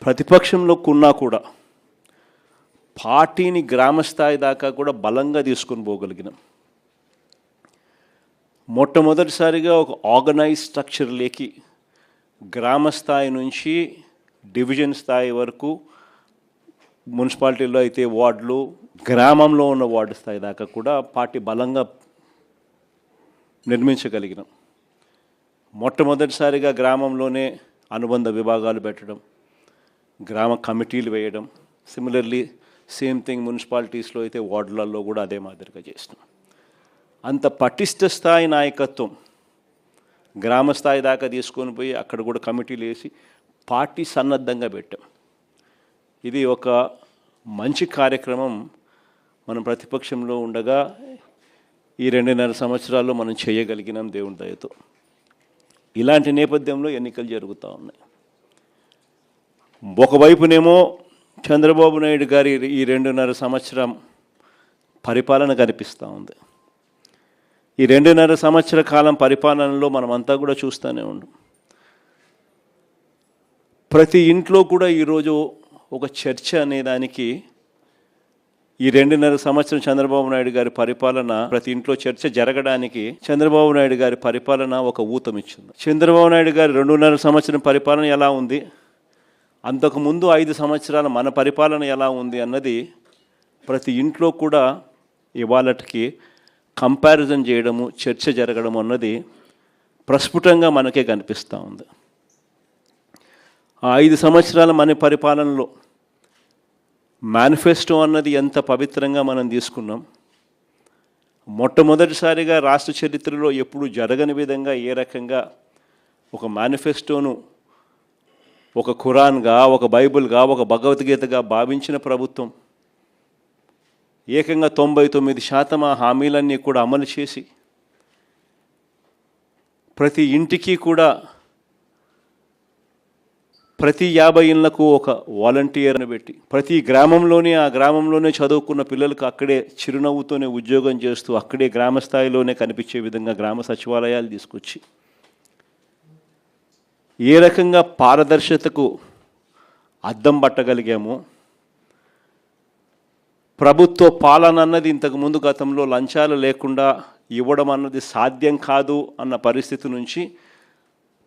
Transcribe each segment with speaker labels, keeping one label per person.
Speaker 1: ప్రతిపక్షంలో కొన్నా కూడా పార్టీని గ్రామస్థాయి దాకా కూడా బలంగా తీసుకొని పోగలిగినాం. మొట్టమొదటిసారిగా ఒక ఆర్గనైజ్ స్ట్రక్చర్లోకి గ్రామ స్థాయి నుంచి డివిజన్ స్థాయి వరకు, మున్సిపాలిటీలో అయితే వార్డులు, గ్రామంలో ఉన్న వార్డు స్థాయి దాకా కూడా పార్టీ బలంగా నిర్మించగలిగినాం. మొట్టమొదటిసారిగా గ్రామంలోనే అనుబంధ విభాగాలు పెట్టడం, గ్రామ కమిటీలు వేయడం. సిమిలర్లీ సేమ్ థింగ్ మున్సిపాలిటీస్లో అయితే వార్డులలో కూడా అదే మాదిరిగా చేసినాం. అంత పటిష్ట స్థాయి నాయకత్వం గ్రామ స్థాయి దాకా తీసుకొని పోయి అక్కడ కూడా కమిటీలు వేసి పార్టీ సన్నద్ధంగా పెట్టాం. ఇది ఒక మంచి కార్యక్రమం. మనం ప్రతిపక్షంలో ఉండగా ఈ 2.5 సంవత్సరాల్లో మనం చేయగలిగినాం దేవుని దయతో. ఇలాంటి నేపథ్యంలో ఎన్నికలు జరుగుతూ ఉన్నాయి. ఒకవైపునేమో చంద్రబాబు నాయుడు గారి ఈ 2.5 సంవత్సరం పరిపాలన కనిపిస్తూ ఉంది. ఈ 2.5 సంవత్సర కాలం పరిపాలనలో మనమంతా కూడా చూస్తూనే ఉన్నాం. ప్రతి ఇంట్లో కూడా ఈరోజు ఒక చర్చ అనేదానికి ఈ 2.5 సంవత్సరం చంద్రబాబు నాయుడు గారి పరిపాలన, ప్రతి ఇంట్లో చర్చ జరగడానికి చంద్రబాబు నాయుడు గారి పరిపాలన ఒక ఊతమిచ్చింది. చంద్రబాబు నాయుడు గారి 2.5 సంవత్సరం పరిపాలన ఎలా ఉంది, అంతకుముందు 5 సంవత్సరాల మన పరిపాలన ఎలా ఉంది అన్నది ప్రతి ఇంట్లో కూడా ఇవాళకి కంపారిజన్ చేయడము, చర్చ జరగడం అన్నది ప్రస్ఫుటంగా మనకే కనిపిస్తూ ఉంది. ఆ 5 సంవత్సరాల మన పరిపాలనలో మేనిఫెస్టో అన్నది ఎంత పవిత్రంగా మనం తీసుకున్నాం. మొట్టమొదటిసారిగా రాష్ట్ర చరిత్రలో ఎప్పుడు జరగని విధంగా ఏ రకంగా ఒక మేనిఫెస్టోను ఒక ఖురాన్గా, ఒక బైబిల్గా, ఒక భగవద్గీతగా భావించిన ప్రభుత్వం ఏకంగా 99% ఆ హామీలన్నీ కూడా అమలు చేసి ప్రతి ఇంటికి కూడా ప్రతి 50 ఇళ్లకు ఒక వాలంటీర్ని పెట్టి ప్రతి గ్రామంలోనే ఆ గ్రామంలోనే చదువుకున్న పిల్లలకు అక్కడే చిరునవ్వుతోనే ఉద్యోగం చేస్తూ అక్కడే గ్రామ స్థాయిలోనే కనిపించే విధంగా గ్రామ సచివాలయాలు తీసుకొచ్చి ఏ రకంగా పారదర్శకతకు అద్దం పట్టగలిగామో, ప్రభుత్వ పాలన అన్నది ఇంతకుముందు గతంలో లంచాలు లేకుండా ఇవ్వడం అన్నది సాధ్యం కాదు అన్న పరిస్థితి నుంచి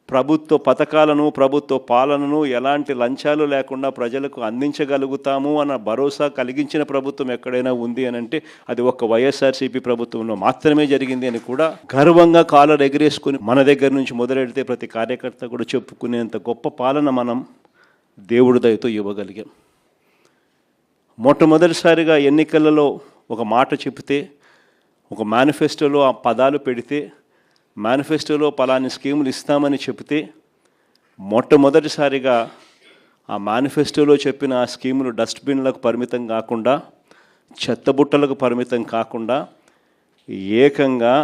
Speaker 1: ప్రభుత్వ పథకాలను, ప్రభుత్వ పాలనను ఎలాంటి లంచాలు లేకుండా ప్రజలకు అందించగలుగుతాము అన్న భరోసా కలిగించిన ప్రభుత్వం ఎక్కడైనా ఉంది అని అంటే అది ఒక్క వైఎస్ఆర్సీపీ ప్రభుత్వంలో మాత్రమే జరిగింది అని కూడా గర్వంగా కాలర్ ఎగిరేసుకుని మన దగ్గర నుంచి మొదలెడితే ప్రతి కార్యకర్త కూడా చెప్పుకునేంత గొప్ప పాలన మనం దేవుడి దయతో ఇవ్వగలిగాం. మొట్టమొదటిసారిగా ఎన్నికలలో ఒక మాట చెబితే, ఒక మేనిఫెస్టోలో ఆ పదాలు పెడితే, మేనిఫెస్టోలో పలాని స్కీములు ఇస్తామని చెబితే మొట్టమొదటిసారిగా ఆ మేనిఫెస్టోలో చెప్పిన ఆ స్కీములు డస్ట్బిన్లకు పరిమితం కాకుండా, చెత్తబుట్టలకు పరిమితం కాకుండా ఏకంగా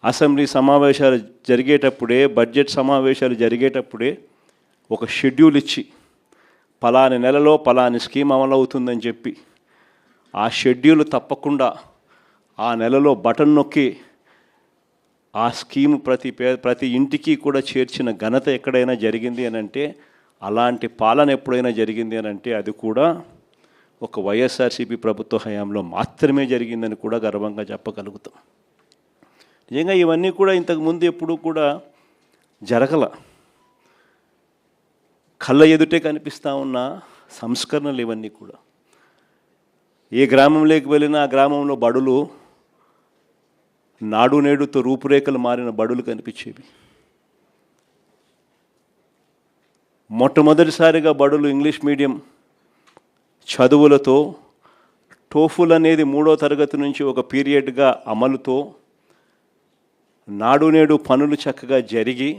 Speaker 1: అసెంబ్లీ సమావేశాలు జరిగేటప్పుడే, బడ్జెట్ సమావేశాలు జరిగేటప్పుడే ఒక షెడ్యూల్ ఇచ్చి పలాని నెలలో పలాని స్కీమ్ అమలవుతుందని చెప్పి ఆ షెడ్యూల్ తప్పకుండా ఆ నెలలో బటన్ నొక్కి ఆ స్కీమ్ ప్రతి ఇంటికి కూడా చేర్చిన ఘనత ఎక్కడైనా జరిగింది అని అంటే, అలాంటి పాలన ఎప్పుడైనా జరిగింది అని అంటే అది కూడా ఒక వైఎస్ఆర్సీపీ ప్రభుత్వ హయాంలో మాత్రమే జరిగిందని కూడా గర్వంగా చెప్పగలుగుతాం. నిజంగా ఇవన్నీ కూడా ఇంతకుముందు ఎప్పుడూ కూడా జరగల. కళ్ళ ఎదుటే కనిపిస్తూ ఉన్న సంస్కరణలు ఇవన్నీ కూడా. ఏ గ్రామంలోకి వెళ్ళినా ఆ గ్రామంలో బడులు నాడు నేడుతో రూపురేఖలు మారిన బడులు కనిపించేవి. మొట్టమొదటిసారిగా బడులు ఇంగ్లీష్ మీడియం చదువులతో, టోఫుల్ అనేది 3వ తరగతి నుంచి ఒక పీరియడ్గా అమలుతో, నాడు నేడు పనులు చక్కగా జరిగి,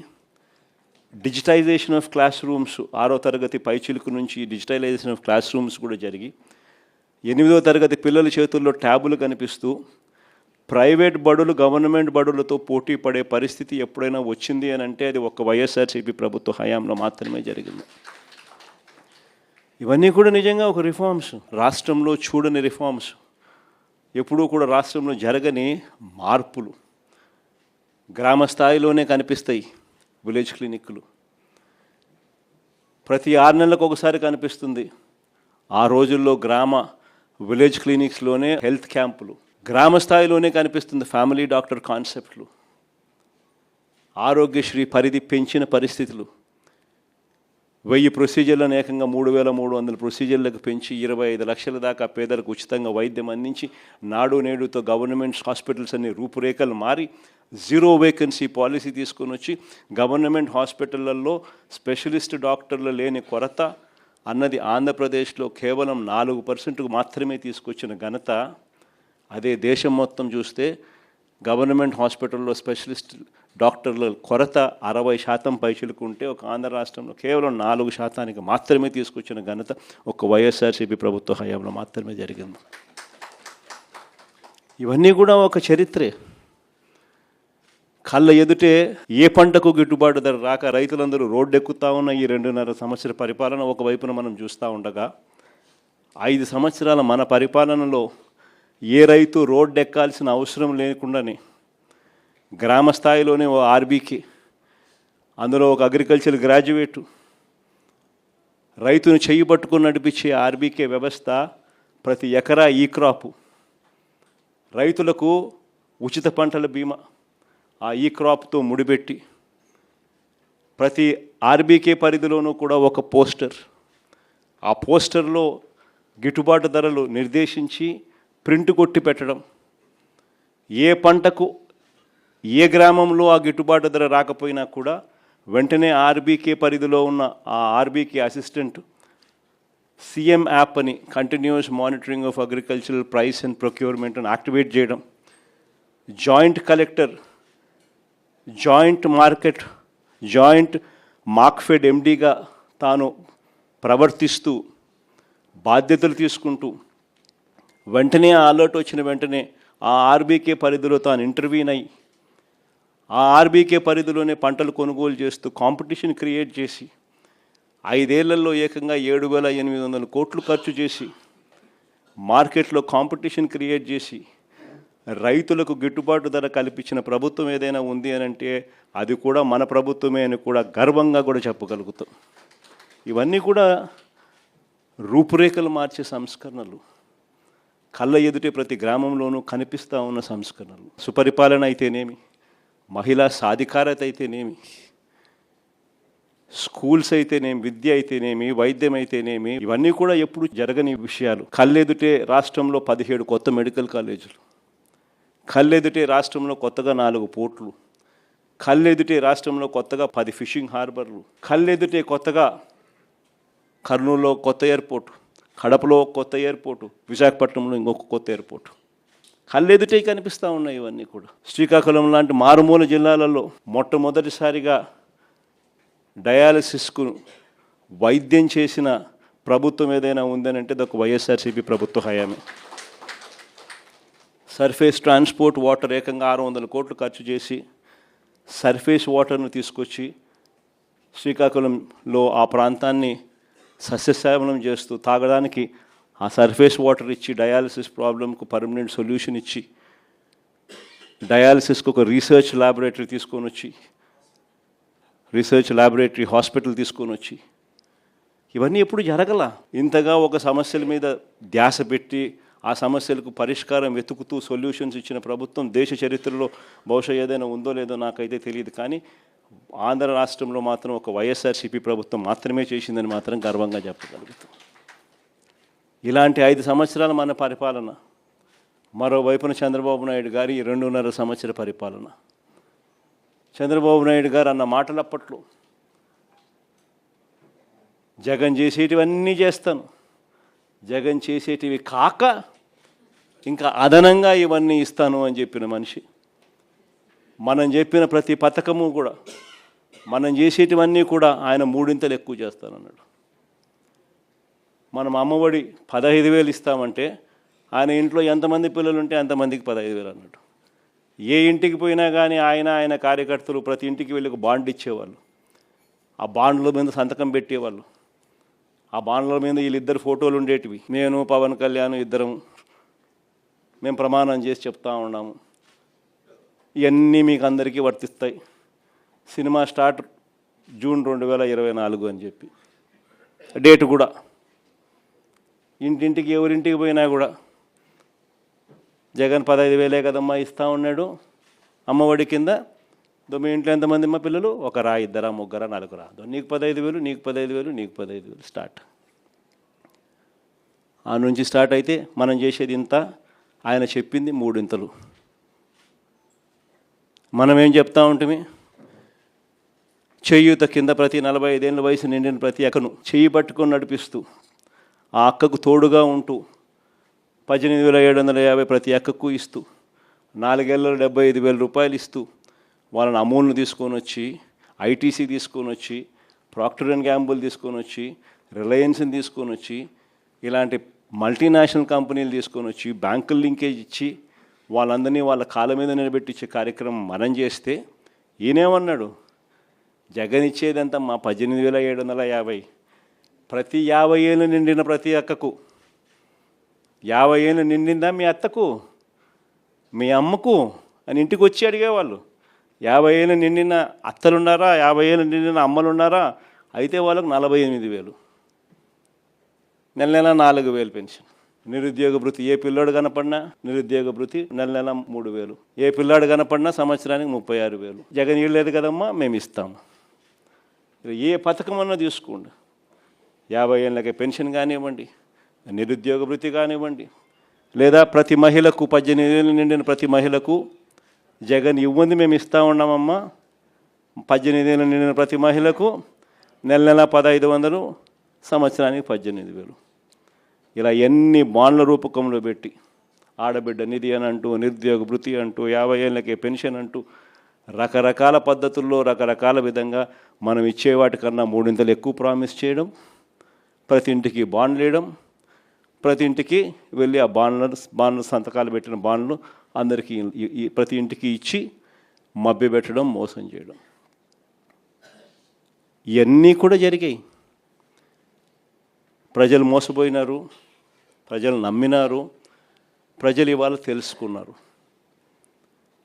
Speaker 1: డిజిటైజేషన్ ఆఫ్ క్లాస్ రూమ్స్ 6వ తరగతి పైచిలుకు నుంచి డిజిటలైజేషన్ ఆఫ్ క్లాస్ రూమ్స్ కూడా జరిగి, 8వ తరగతి పిల్లల చేతుల్లో ట్యాబులు కనిపిస్తూ ప్రైవేట్ బడులు గవర్నమెంట్ బడులతో పోటీ పడే పరిస్థితి ఎప్పుడైనా వచ్చింది అని అంటే అది ఒక వైఎస్ఆర్సీపీ ప్రభుత్వ హయాంలో మాత్రమే జరిగింది. ఇవన్నీ కూడా నిజంగా ఒక రిఫార్మ్స్, రాష్ట్రంలో చూడని రిఫార్మ్స్, ఎప్పుడూ కూడా రాష్ట్రంలో జరగని మార్పులు గ్రామ స్థాయిలోనే కనిపిస్తాయి. విలేజ్ క్లినిక్లు ప్రతి 6 నెలలకు ఒకసారి కనిపిస్తుంది. ఆ రోజుల్లో విలేజ్ క్లినిక్స్లోనే హెల్త్ క్యాంపులు, గ్రామ స్థాయిలోనే కనిపిస్తుంది ఫ్యామిలీ డాక్టర్ కాన్సెప్ట్లు, ఆరోగ్యశ్రీ పరిధి పెంచిన పరిస్థితులు, 1000 ప్రొసీజర్లను ఏకంగా 3300 ప్రొసీజర్లకు పెంచి 25 లక్షల దాకా పేదలకు ఉచితంగా వైద్యం అందించి నాడు నేడుతో గవర్నమెంట్ హాస్పిటల్స్ అన్ని రూపురేఖలు మారి జీరో వేకెన్సీ పాలసీ తీసుకొని వచ్చి గవర్నమెంట్ హాస్పిటళ్లలో స్పెషలిస్ట్ డాక్టర్లు లేని కొరత అన్నది ఆంధ్రప్రదేశ్లో కేవలం 4% మాత్రమే తీసుకొచ్చిన ఘనత. అదే దేశం మొత్తం చూస్తే గవర్నమెంట్ హాస్పిటల్లో స్పెషలిస్ట్ డాక్టర్ల కొరత 60% పైచిలకు ఉంటే ఒక ఆంధ్ర రాష్ట్రంలో కేవలం 4% మాత్రమే తీసుకొచ్చిన ఘనత ఒక వైఎస్ఆర్సీపీ ప్రభుత్వ హయాంలో మాత్రమే జరిగింది. ఇవన్నీ కూడా ఒక చరిత్రే. కళ్ళ ఎదుటే ఏ పంటకు గిట్టుబాటు ధర రాక రైతులందరూ రోడ్డెక్కుతా ఉన్న ఈ 2.5 సంవత్సర పరిపాలన ఒకవైపున మనం చూస్తూ ఉండగా 5 సంవత్సరాల మన పరిపాలనలో ఏ రైతు రోడ్డెక్కాల్సిన అవసరం లేకుండానే గ్రామ స్థాయిలోనే ఓ ఆర్బీకే, అందులో ఒక అగ్రికల్చర్ గ్రాడ్యుయేటు, రైతును చెయ్యి పట్టుకుని నడిపించే ఆర్బీకే వ్యవస్థ, ప్రతి ఎకరా ఈ క్రాపు, రైతులకు ఉచిత పంటల బీమా, ఆ ఈ క్రాప్తో ముడిపెట్టి ప్రతి ఆర్బీకే పరిధిలోనూ కూడా ఒక పోస్టర్, ఆ పోస్టర్లో గిట్టుబాటు ధరలు నిర్దేశించి ప్రింట్ కొట్టి పెట్టడం, ఏ పంటకు ఏ గ్రామంలో ఆ గిట్టుబాటు ధర రాకపోయినా కూడా వెంటనే ఆర్బీకే పరిధిలో ఉన్న ఆ ఆర్బీకే అసిస్టెంట్ సీఎం యాప్ అని continuous monitoring of agricultural price and procurement అని యాక్టివేట్ చేయడం, జాయింట్ కలెక్టర్ జాయింట్ మార్క్ఫెడ్ ఎండీగా తాను ప్రవర్తిస్తూ బాధ్యతలు తీసుకుంటూ వెంటనే ఆ అలర్ట్ వచ్చిన వెంటనే ఆ ఆర్బీకే పరిధిలో తాను ఇంటర్వ్యూన్ అయ్యి ఆ ఆర్బీకే పరిధిలోనే పంటలు కొనుగోలు చేస్తూ కాంపిటీషన్ క్రియేట్ చేసి 5 ఏళ్లలో ఏకంగా 7,800 కోట్లు ఖర్చు చేసి మార్కెట్లో కాంపిటీషన్ క్రియేట్ చేసి రైతులకు గిట్టుబాటు ధర కల్పించిన ప్రభుత్వం ఏదైనా ఉంది అని అంటే అది కూడా మన ప్రభుత్వమే అని కూడా గర్వంగా కూడా చెప్పగలుగుతాం. ఇవన్నీ కూడా రూపురేఖలు మార్చే సంస్కరణలు, కళ్ళ ఎదుటే ప్రతి గ్రామంలోనూ కనిపిస్తూ ఉన్న సంస్కరణలు. సుపరిపాలన అయితేనేమి, మహిళా సాధికారత అయితేనేమి, స్కూల్స్ అయితేనేమి, విద్య అయితేనేమి, వైద్యం అయితేనేమి, ఇవన్నీ కూడా ఎప్పుడు జరగని విషయాలు. కళ్ళెదుటే రాష్ట్రంలో 17 కొత్త మెడికల్ కాలేజీలు, కళ్ళెదుటే రాష్ట్రంలో కొత్తగా 4 పోర్ట్లు, కళ్ళెదుటే రాష్ట్రంలో కొత్తగా 10 ఫిషింగ్ హార్బర్లు, కళ్ళెదుటే కొత్తగా కర్నూలులో కొత్త ఎయిర్పోర్టు, కడపలో కొత్త ఎయిర్పోర్టు, విశాఖపట్నంలో ఇంకొక కొత్త ఎయిర్పోర్టు కళ్ళెదుటే కనిపిస్తూ ఉన్నాయి. ఇవన్నీ కూడా శ్రీకాకుళం లాంటి మారుమూల జిల్లాలలో మొట్టమొదటిసారిగా డయాలసిస్కు వైద్యం చేసిన ప్రభుత్వం ఏదైనా ఉందని అంటే ఒక వైఎస్ఆర్సీపీ ప్రభుత్వ హయామే. సర్ఫేస్ ట్రాన్స్పోర్ట్ వాటర్ ఏకంగా 600 కోట్లు ఖర్చు చేసి సర్ఫేస్ వాటర్ను తీసుకొచ్చి శ్రీకాకుళంలో ఆ ప్రాంతాన్ని సస్యశ్యామలం చేస్తూ తాగడానికి ఆ సర్ఫేస్ వాటర్ ఇచ్చి డయాలసిస్ ప్రాబ్లంకు పర్మనెంట్ సొల్యూషన్ ఇచ్చి డయాలసిస్కు ఒక రీసెర్చ్ ల్యాబొరేటరీ తీసుకొని వచ్చి హాస్పిటల్ తీసుకొని వచ్చి ఇవన్నీ ఎప్పుడు జరగల. ఇంతగా ఒక సమస్యల మీద ధ్యాస పెట్టి ఆ సమస్యలకు పరిష్కారం వెతుకుతూ సొల్యూషన్స్ ఇచ్చిన ప్రభుత్వం దేశ చరిత్రలో బహుశా ఏదైనా ఉందో లేదో నాకైతే తెలియదు, కానీ ఆంధ్ర రాష్ట్రంలో మాత్రం ఒక వైఎస్ఆర్సీపీ ప్రభుత్వం మాత్రమే చేసిందని మాత్రం గర్వంగా చెప్పగలుగుతాం. ఇలాంటి 5 సంవత్సరాల మన పరిపాలన, మరోవైపున చంద్రబాబు నాయుడు గారి 2.5 సంవత్సర పరిపాలన. చంద్రబాబు నాయుడు గారు అన్న మాటలు అప్పట్లో జగన్ చేసేటివన్నీ చేస్తాను, జగన్ చేసేటివి కాక ఇంకా అదనంగా ఇవన్నీ ఇస్తాను అని చెప్పిన మనిషి. మనం చెప్పిన ప్రతి పథకము కూడా, మనం చేసేటివన్నీ కూడా ఆయన 3 ఎక్కువ చేస్తానన్నాడు. మనం అమ్మఒడి 15,000 ఇస్తామంటే ఆయన ఇంట్లో ఎంతమంది పిల్లలు ఉంటే అంతమందికి 15,000 అన్నాడు. ఏ ఇంటికి పోయినా కానీ ఆయన కార్యకర్తలు ప్రతి ఇంటికి వెళ్ళి ఒక బాండ్ ఇచ్చేవాళ్ళు, ఆ బాండ్ల మీద సంతకం పెట్టేవాళ్ళు, ఆ బాండ్ల మీద వీళ్ళిద్దరు ఫోటోలు ఉండేటివి. నేను పవన్ కళ్యాణ్ ఇద్దరం మేము ప్రమాణం చేసి చెప్తా ఉన్నాము, ఇవన్నీ మీకు అందరికీ వర్తిస్తాయి, సినిమా స్టార్ట్ జూన్ 2024 అని చెప్పి డేటు కూడా. ఇంటింటికి ఎవరింటికి పోయినా కూడా జగన్ 15,000 కదమ్మా ఇస్తూ ఉన్నాడు అమ్మఒడి కింద. మీ ఇంట్లో ఎంతమంది మా పిల్లలు? ఒకరా, ఇద్దరా, ముగ్గురా, నలుగురా? నీకు 15,000, నీకు 15,000, నీకు 15,000 స్టార్ట్. ఆ నుంచి స్టార్ట్ అయితే మనం చేసేది ఇంత, ఆయన చెప్పింది 3 ఇంతలు. మనం ఏం చెప్తా ఉంటుంది? చేయూత కింద ప్రతి 45 ఏళ్ళ వయసు నిండిన ప్రతి అక్కను చెయ్యి పట్టుకొని నడిపిస్తూ, ఆ అక్కకు తోడుగా ఉంటూ 18,750 ప్రతి అక్కకు ఇస్తూ, 4 ఏళ్ళలో 75,000 రూపాయలు ఇస్తూ, వాళ్ళని అమూల్ని తీసుకొని వచ్చి, ఐటీసీ తీసుకొని వచ్చి, ప్రాక్టర్ అండ్ గ్యాంబుల్ తీసుకొని వచ్చి, రిలయన్స్ని తీసుకొని వచ్చి, ఇలాంటి మల్టీనేషనల్ కంపెనీలు తీసుకొని వచ్చి బ్యాంకుల లింకేజ్ ఇచ్చి వాళ్ళందరినీ వాళ్ళ కాళ్ళ మీద నిలబెట్టించే కార్యక్రమం మనం చేస్తే, ఈయనేమన్నాడు? జగన్ ఇచ్చేదంతా మా 18,750 ప్రతి 50 ఏళ్ళు నిండిన ప్రతి అక్కకు. 50 ఏళ్ళు నిండిందా మీ అత్తకు, మీ అమ్మకు అని ఇంటికి వచ్చి అడిగేవాళ్ళు. 50 ఏళ్ళు నిండిన అత్తలున్నారా, 50 ఏళ్ళు నిండిన అమ్మలున్నారా? అయితే వాళ్ళకు 48,000, నెల నెల 4,000 పెన్షన్. నిరుద్యోగ భృతి ఏ పిల్లోడు కనపడినా నిరుద్యోగ భృతి నెల నెల 3,000. ఏ పిల్లాడు కనపడినా సంవత్సరానికి 36,000. జగన్ ఇవ్వలేదు కదమ్మా, మేము ఇస్తాము. ఏ పథకం అన్నా తీసుకోండి, 50 ఏళ్ళకి పెన్షన్ కానివ్వండి, నిరుద్యోగ భృతి కానివ్వండి, లేదా ప్రతి మహిళకు 18 ఏళ్ళు నిండిన ప్రతి మహిళకు జగన్ ఇవ్వండి మేము ఇస్తూ ఉన్నామమ్మా. 18 ఏళ్ళు నిండిన ప్రతి మహిళకు నెల నెల 1,500, సంవత్సరానికి 18,000. ఇలా ఎన్ని బాండ్ల రూపకంలో పెట్టి ఆడబిడ్డ నిధి అని అంటూ, నిరుద్యోగ భృతి అంటూ, 50 ఏళ్ళకే పెన్షన్ అంటూ, రకరకాల పద్ధతుల్లో రకరకాల విధంగా మనం ఇచ్చే వాటికన్నా 3 ఇంతలు ఎక్కువ ప్రామిస్ చేయడం, ప్రతి ఇంటికి బాండ్లు వేయడం, ప్రతి ఇంటికి వెళ్ళి ఆ బాండ్లు సంతకాలు పెట్టిన బాండ్లు అందరికీ ప్రతి ఇంటికి ఇచ్చి మభ్యపెట్టడం, మోసం చేయడం, ఇవన్నీ కూడా జరిగాయి. ప్రజలు మోసపోయినారు, ప్రజలు నమ్మినారు, ప్రజలు ఇవాళ తెలుసుకున్నారు.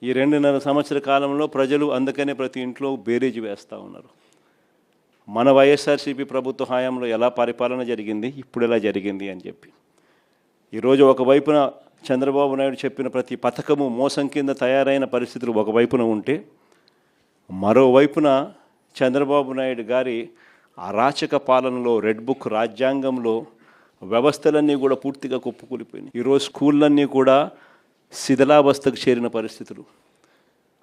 Speaker 1: ఈ 2.5 సంవత్సర కాలంలో ప్రజలు అందుకనే ప్రతి ఇంట్లో బేరీజు వేస్తూ ఉన్నారు. మన వైఎస్ఆర్సీపీ ప్రభుత్వ హయాంలో ఎలా పరిపాలన జరిగింది, ఇప్పుడు ఎలా జరిగింది అని చెప్పి. ఈరోజు ఒకవైపున చంద్రబాబు నాయుడు చెప్పిన ప్రతి పథకము మోసం కింద తయారైన పరిస్థితులు ఒకవైపున ఉంటే, మరోవైపున చంద్రబాబు నాయుడు గారి అరాచక పాలనలో, రెడ్ బుక్ రాజ్యాంగంలో వ్యవస్థలన్నీ కూడా పూర్తిగా కుప్పకూలిపోయినాయి. ఈరోజు స్కూళ్ళన్నీ కూడా శిథిలావస్థకు చేరిన పరిస్థితులు,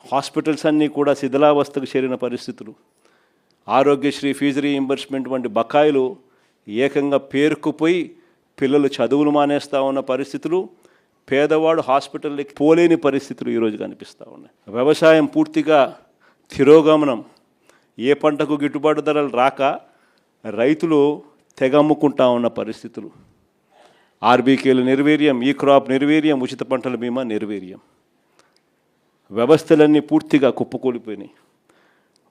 Speaker 1: హాస్పిటల్స్ అన్నీ కూడా శిథిలావస్థకు చేరిన పరిస్థితులు, ఆరోగ్యశ్రీ ఫీజు రీయింబర్స్మెంట్ వంటి బకాయిలు ఏకంగా పేరుకుపోయి పిల్లలు చదువులు మానేస్తూ ఉన్న పరిస్థితులు, పేదవాడు హాస్పిటల్కి పోలేని పరిస్థితులు ఈరోజు కనిపిస్తూ ఉన్నాయి. వ్యవసాయం పూర్తిగా తిరోగమనం, ఏ పంటకు గిట్టుబాటు ధరలు రాక రైతులు తెగమ్ముకుంటా ఉన్న పరిస్థితులు, ఆర్బీకేలు నిర్వీర్యం, ఈ క్రాప్ నిర్వీర్యం, ఉచిత పంటల బీమా నిర్వీర్యం, వ్యవస్థలన్నీ పూర్తిగా కుప్పకూలిపోయినాయి.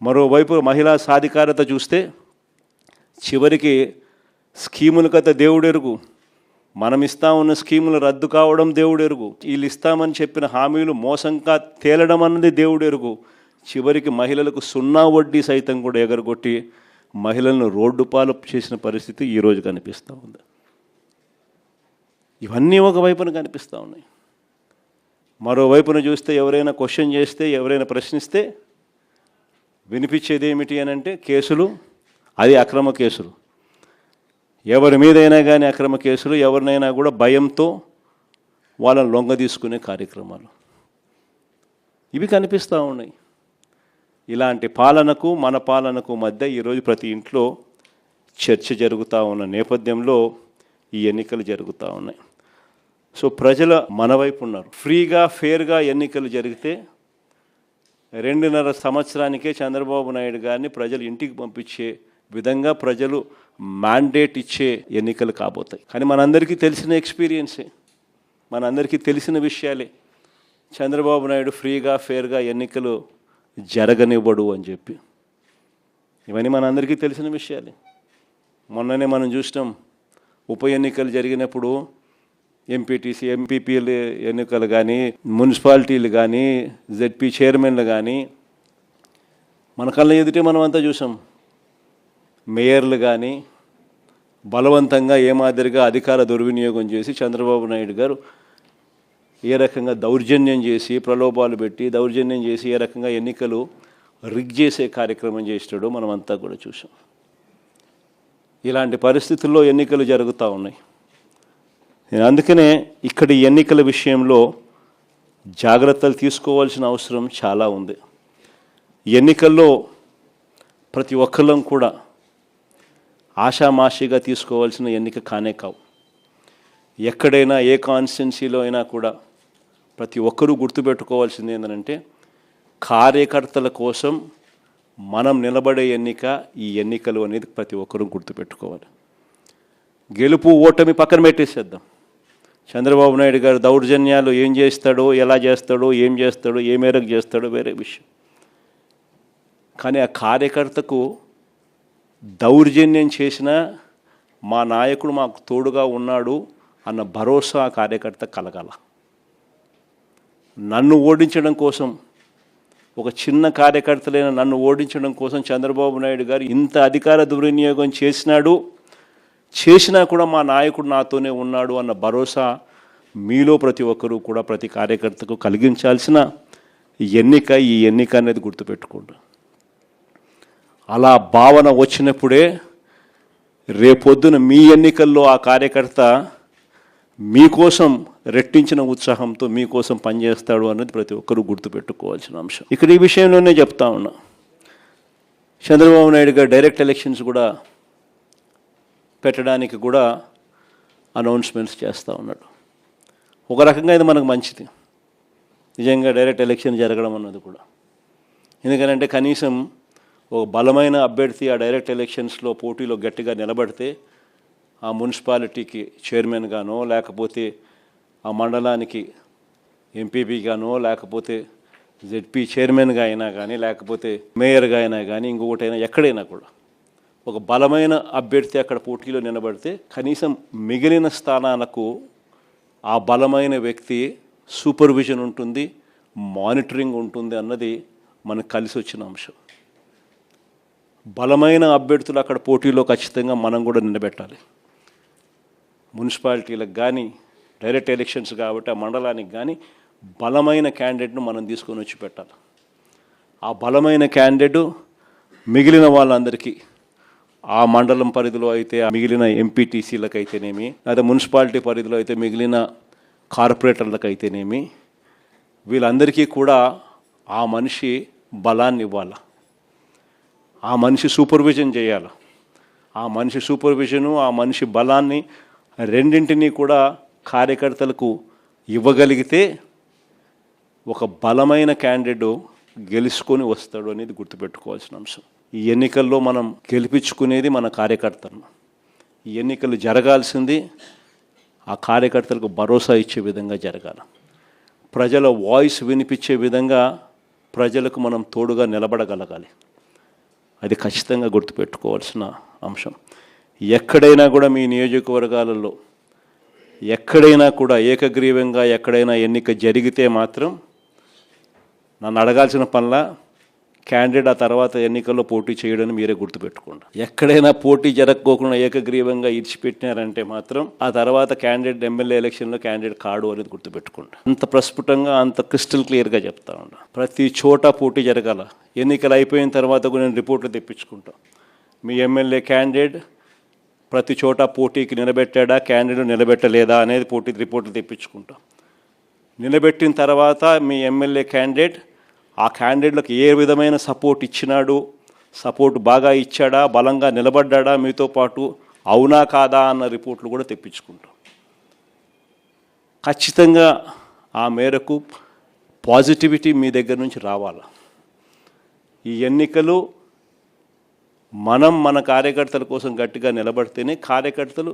Speaker 1: మరోవైపు మహిళా సాధికారత చూస్తే చివరికి స్కీముల కథ దేవుడెరుగు, మనం ఇస్తా ఉన్న స్కీములు రద్దు కావడం దేవుడెరుగు, వీళ్ళు ఇస్తామని చెప్పిన హామీలు మోసంగా తేలడం అన్నది దేవుడెరుగు. చివరికి మహిళలకు 0 వడ్డీ సైతం కూడా ఎగరగొట్టి మహిళలను రోడ్డు పాలు చేసిన పరిస్థితి ఈరోజు కనిపిస్తూ ఉంది. ఇవన్నీ ఒకవైపున కనిపిస్తూ ఉన్నాయి. మరోవైపున చూస్తే ఎవరైనా క్వశ్చన్ చేస్తే, ఎవరైనా ప్రశ్నిస్తే వినిపించేది ఏమిటి అని అంటే కేసులు, అది అక్రమ కేసులు. ఎవరి మీదైనా కానీ అక్రమ కేసులు, ఎవరినైనా కూడా భయంతో వాళ్ళని లొంగ తీసుకునే కార్యక్రమాలు ఇవి కనిపిస్తూ ఉన్నాయి. ఇలాంటి పాలనకు మన పాలనకు మధ్య ఈరోజు ప్రతి ఇంట్లో చర్చ జరుగుతూ ఉన్న నేపథ్యంలో ఈ ఎన్నికలు జరుగుతూ ఉన్నాయి. సో ప్రజల మన వైపు ఉన్నారు. ఫ్రీగా ఫేర్గా ఎన్నికలు జరిగితే 2.5 సంవత్సరానికే చంద్రబాబు నాయుడు గారిని ప్రజలు ఇంటికి పంపించే విధంగా ప్రజలు మ్యాండేట్ ఇచ్చే ఎన్నికలు కాబోతాయి. కానీ మనందరికీ తెలిసిన ఎక్స్పీరియన్సే, మనందరికీ తెలిసిన విషయాలే. చంద్రబాబు నాయుడు ఫ్రీగా ఫేర్గా ఎన్నికలు జరగనివ్వడు అని చెప్పి, ఇవన్నీ మనందరికీ తెలిసిన విషయాలే. మొన్ననే మనం చూసినాం, ఉప ఎన్నికలు జరిగినప్పుడు ఎంపీటీసీ, ఎంపీపీలు ఎన్నికలు కానీ, మున్సిపాలిటీలు కానీ, జెడ్పీ చైర్మన్లు కానీ మన కళ్ళ ఎదుటే మనం అంతా చూసాం. మేయర్లు కానీ, బలవంతంగా ఏ మాదిరిగా అధికార దుర్వినియోగం చేసి చంద్రబాబు నాయుడు గారు ఏ రకంగా దౌర్జన్యం చేసి ప్రలోభాలు పెట్టి దౌర్జన్యం చేసి ఏ రకంగా ఎన్నికలు రిగ్ చేసే కార్యక్రమం చేస్తాడో మనమంతా కూడా చూసాం. ఇలాంటి పరిస్థితుల్లో ఎన్నికలు జరుగుతూ ఉన్నాయి. అందుకనే ఇక్కడ ఎన్నికల విషయంలో జాగ్రత్తలు తీసుకోవాల్సిన అవసరం చాలా ఉంది. ఎన్నికల్లో ప్రతి ఒక్కళ్ళం కూడా ఆషామాషిగా తీసుకోవాల్సిన ఎన్నిక కానే కావు. ఎక్కడైనా ఏ కాన్స్టిట్యున్సీలో అయినా కూడా ప్రతి ఒక్కరూ గుర్తుపెట్టుకోవాల్సింది ఏంటంటే కార్యకర్తల కోసం మనం నిలబడే ఎన్నిక ఈ ఎన్నికలు అనేది ప్రతి ఒక్కరూ గుర్తుపెట్టుకోవాలి. గెలుపు ఓటమి పక్కన పెట్టేసేద్దాం. చంద్రబాబు నాయుడు గారు దౌర్జన్యాలు ఏం చేస్తాడో, ఎలా చేస్తాడో, ఏం చేస్తాడో, ఏ మేరకు చేస్తాడో వేరే విషయం. కానీ ఆ కార్యకర్తకు దౌర్జన్యం చేసిన మా నాయకుడు మాకు తోడుగా ఉన్నాడు అన్న భరోసా ఆ కార్యకర్త కలగాల. నన్ను ఓడించడం కోసం, ఒక చిన్న కార్యకర్తలైన నన్ను ఓడించడం కోసం చంద్రబాబు నాయుడు గారు ఇంత అధికార దుర్వినియోగం చేసినా కూడా మా నాయకుడు నాతోనే ఉన్నాడు అన్న భరోసా మీలో ప్రతి ఒక్కరూ కూడా ప్రతి కార్యకర్తకు కలిగించాల్సిన ఎన్నిక ఈ ఎన్నిక అనేది గుర్తుపెట్టుకోండి. అలా భావన వచ్చినప్పుడే రేపొద్దున మీ ఎన్నికల్లో ఆ కార్యకర్త మీకోసం రెట్టించిన ఉత్సాహంతో మీకోసం పనిచేస్తాడు అన్నది ప్రతి ఒక్కరూ గుర్తుపెట్టుకోవాల్సిన అంశం. ఇక్కడ ఈ విషయంలోనే చెప్తా ఉన్నా, చంద్రబాబు నాయుడు గారు డైరెక్ట్ ఎలక్షన్స్ కూడా పెట్టడానికి కూడా అనౌన్స్మెంట్స్ చేస్తూ ఉన్నాడు. ఒక రకంగా ఇది మనకు మంచిది, నిజంగా డైరెక్ట్ ఎలక్షన్ జరగడం అన్నది కూడా. ఎందుకంటే కనీసం ఒక బలమైన అభ్యర్థి ఆ డైరెక్ట్ ఎలక్షన్స్లో పోటీలో గట్టిగా నిలబడితే ఆ మున్సిపాలిటీకి చైర్మన్గానో, లేకపోతే ఆ మండలానికి ఎంపీపీగానో, లేకపోతే జెడ్పీ చైర్మన్గా అయినా కానీ, లేకపోతే మేయర్గా అయినా కానీ, ఇంకొకటైనా ఎక్కడైనా కూడా ఒక బలమైన అభ్యర్థి అక్కడ పోటీలో నిలబడితే కనీసం మిగిలిన స్థానాలకు ఆ బలమైన వ్యక్తి సూపర్విజన్ ఉంటుంది, మానిటరింగ్ ఉంటుంది అన్నది మనకు కలిసి వచ్చిన అంశం. బలమైన అభ్యర్థులు అక్కడ పోటీలో ఖచ్చితంగా మనం కూడా నిలబెట్టాలి. మున్సిపాలిటీలకు కానీ డైరెక్ట్ ఎలక్షన్స్ కాబట్టి ఆ మండలానికి కానీ బలమైన క్యాండిడేట్ను మనం తీసుకొని వచ్చి పెట్టాలి. ఆ బలమైన క్యాండిడేట్ మిగిలిన వాళ్ళందరికీ ఆ మండలం పరిధిలో అయితే మిగిలిన ఎంపీటీసీలకు అయితేనేమి, లేదా మున్సిపాలిటీ పరిధిలో అయితే మిగిలిన కార్పొరేటర్లకు అయితేనేమి, వీళ్ళందరికీ కూడా ఆ మనిషి బలాన్ని ఇవ్వాలి. ఆ మనిషి సూపర్విజన్ చేయాలి. ఆ మనిషి సూపర్విజను, ఆ మనిషి బలాన్ని రెండింటినీ కూడా కార్యకర్తలకు ఇవ్వగలిగితే ఒక బలమైన క్యాండిడేట్ గెలుచుకొని వస్తాడు అనేది గుర్తుపెట్టుకోవాల్సిన అంశం. ఈ ఎన్నికల్లో మనం గెలిపించుకునేది మన కార్యకర్తలను. ఈ ఎన్నికలు జరగాల్సింది ఆ కార్యకర్తలకు భరోసా ఇచ్చే విధంగా జరగాలి. ప్రజల వాయిస్ వినిపించే విధంగా ప్రజలకు మనం తోడుగా నిలబడగలగాలి. అది ఖచ్చితంగా గుర్తుపెట్టుకోవాల్సిన అంశం. ఎక్కడైనా కూడా మీ నియోజకవర్గాలలో ఎక్కడైనా కూడా ఏకగ్రీవంగా ఎక్కడైనా ఎన్నిక జరిగితే మాత్రం నన్ను అడగాల్సిన పనిలా క్యాండిడేట్ ఆ తర్వాత ఎన్నికల్లో పోటీ చేయడానికి మీరే గుర్తుపెట్టుకోండి. ఎక్కడైనా పోటీ జరగకోకుండా ఏకగ్రీవంగా ఇడిచిపెట్టినారంటే మాత్రం ఆ తర్వాత క్యాండిడేట్ ఎమ్మెల్యే ఎలక్షన్లో క్యాండిడేట్ కాడు అనేది గుర్తుపెట్టుకోండి. అంత ప్రస్ఫుటంగా అంత క్రిస్టల్ క్లియర్గా చెప్తా ఉన్నా. ప్రతి చోట పోటీ జరగాల. ఎన్నికలు అయిపోయిన తర్వాత కూడా నేను రిపోర్ట్లు తెప్పించుకుంటా. మీ ఎమ్మెల్యే క్యాండిడేట్ ప్రతి చోట పోటీకి నిలబెట్టాడా, క్యాండిడేట్ నిలబెట్టలేదా అనేది పోటీ రిపోర్ట్లు తెప్పించుకుంటా. నిలబెట్టిన తర్వాత మీ ఎమ్మెల్యే క్యాండిడేట్ ఆ క్యాండిడేట్లకు ఏ విధమైన సపోర్ట్ ఇచ్చినాడు, సపోర్ట్ బాగా ఇచ్చాడా, బలంగా నిలబడ్డా మీతో పాటు, అవునా కాదా అన్న రిపోర్ట్లు కూడా తెప్పించుకుంటాం. ఖచ్చితంగా ఆ మేరకు పాజిటివిటీ మీ దగ్గర నుంచి రావాలి. ఈ ఎన్నికలు మన కార్యకర్తల కోసం గట్టిగా నిలబడితేనే కార్యకర్తలు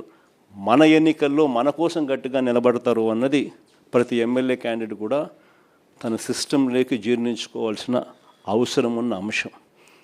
Speaker 1: మన ఎన్నికల్లో మన కోసం గట్టిగా నిలబడతారు అన్నది ప్రతి ఎమ్మెల్యే క్యాండిడేట్ కూడా తన సిస్టంలోకి జీర్ణించుకోవాల్సిన అవసరం ఉన్న అంశం.